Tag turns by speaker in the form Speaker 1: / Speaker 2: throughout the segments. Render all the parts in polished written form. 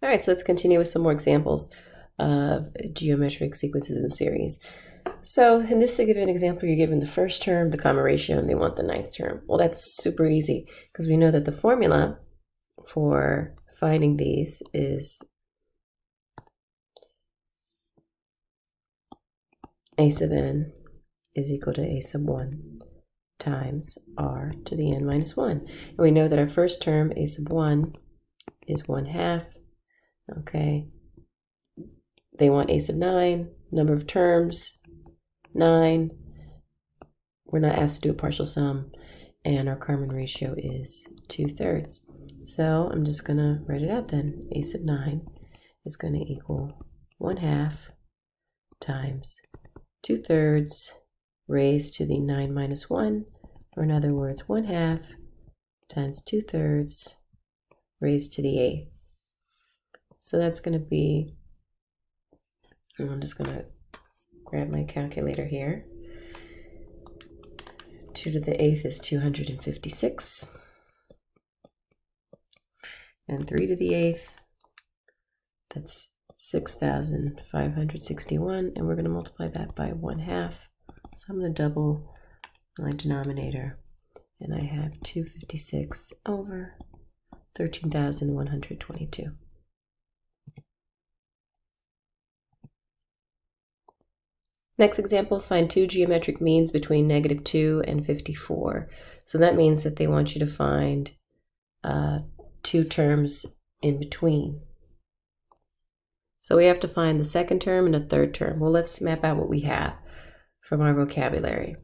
Speaker 1: All right, so let's continue with some more examples of geometric sequences in series. So in this given example, you're given the first term, the common ratio, and they want the ninth term. Well, that's super easy because we know that the formula for finding these is a sub n is equal to a sub 1 times r to the n minus 1. And we know that our first term, a sub 1, is 1/2. Okay. They want a sub 9, number of terms, 9. We're not asked to do a partial sum, and our common ratio is 2/3. So I'm just going to write it out then. A sub 9 is going to equal 1/2 times 2/3 raised to the 9 minus 1, or in other words, 1/2 times 2/3 raised to the 8th. So that's going to be, I'm just going to grab my calculator here. 2 to the 8th is 256. And 3 to the 8th, that's 6,561. And we're going to multiply that by 1/2. So I'm going to double my denominator. And I have 256 over 13,122. Next example, find two geometric means between -2 and 54. So that means that they want you to find two terms in between. So we have to find the second term and the third term. Well, let's map out what we have from our vocabulary.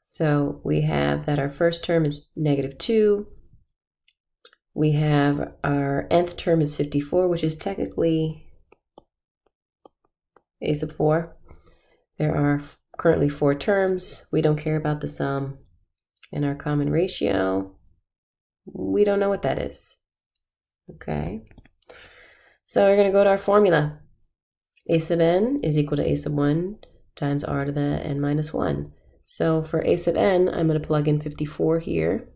Speaker 1: So we have that our first term is -2. We have our nth term is 54, which is technically a sub 4. There are currently 4 terms. We don't care about the sum. And our common ratio, we don't know what that is. Okay. So we're going to go to our formula. A sub n is equal to a sub 1 times r to the n minus 1. So for a sub n, I'm going to plug in 54 here.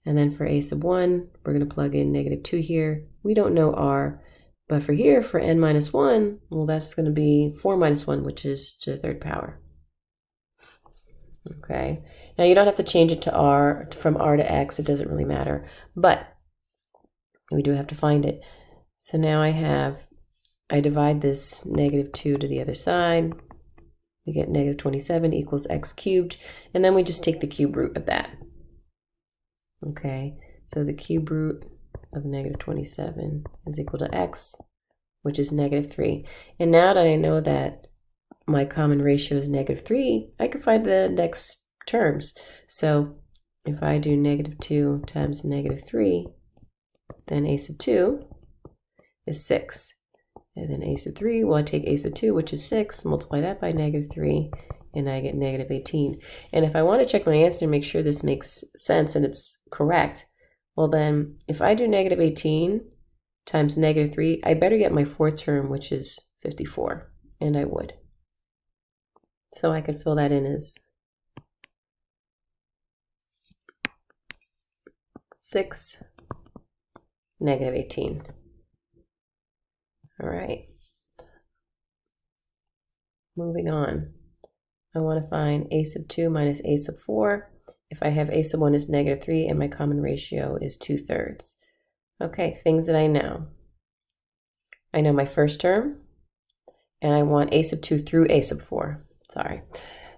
Speaker 1: And then for a sub 1, we're going to plug in -2 here. We don't know r. But for here, for n minus 1, well, that's going to be 4 minus 1, which is to the third power. Okay. Now, you don't have to change it to r, from r to x. It doesn't really matter. But we do have to find it. So now I divide this -2 to the other side. We get -27 equals x cubed. And then we just take the cube root of that. Okay. So the cube root of -27 is equal to x, which is -3. And now that I know that my common ratio is -3, I can find the next terms. So if I do -2 times -3, then a sub 2 is 6. And then a sub 3, well, I take a sub 2, which is 6, multiply that by -3, and I get -18. And if I want to check my answer and make sure this makes sense and it's correct, well then, if I do -18 times -3, I better get my fourth term, which is 54, and I would. So I could fill that in as 6, -18. All right. Moving on. I want to find a sub 2 minus a sub 4. If I have a sub 1 is -3 and my common ratio is 2/3. Okay, things that I know. I know my first term, and I want a sub 2 through a sub 4. Sorry.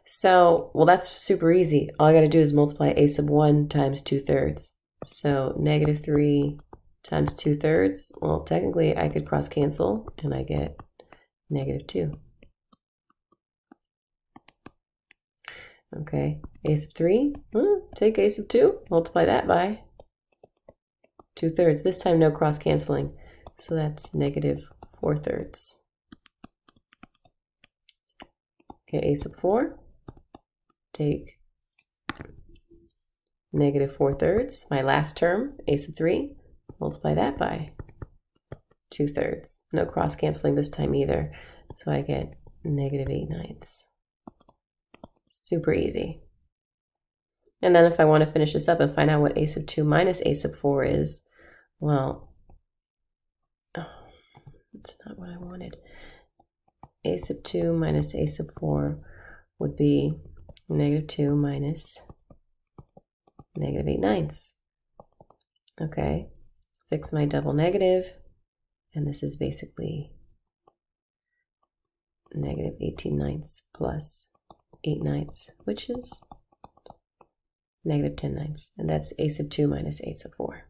Speaker 1: So, well, that's super easy. All I got to do is multiply a sub 1 times 2/3. So -3 times 2/3. Well, technically, I could cross cancel, and I get -2. Okay, a sub 3, take a sub 2, multiply that by 2/3. This time no cross canceling, so that's -4/3. Okay, a sub 4, take -4/3. My last term, a sub 3, multiply that by 2/3. No cross canceling this time either, so I get -8/9. Super easy. And then if I want to finish this up and find out what a sub 2 minus a sub 4 is, well, That's not what I wanted. A sub 2 minus a sub 4 would be negative 2 minus negative 8/9. Okay, fix my double negative, and this is basically negative 18/9 plus 8/9, which is negative 10/9, and that's a sub 2 minus a sub 4.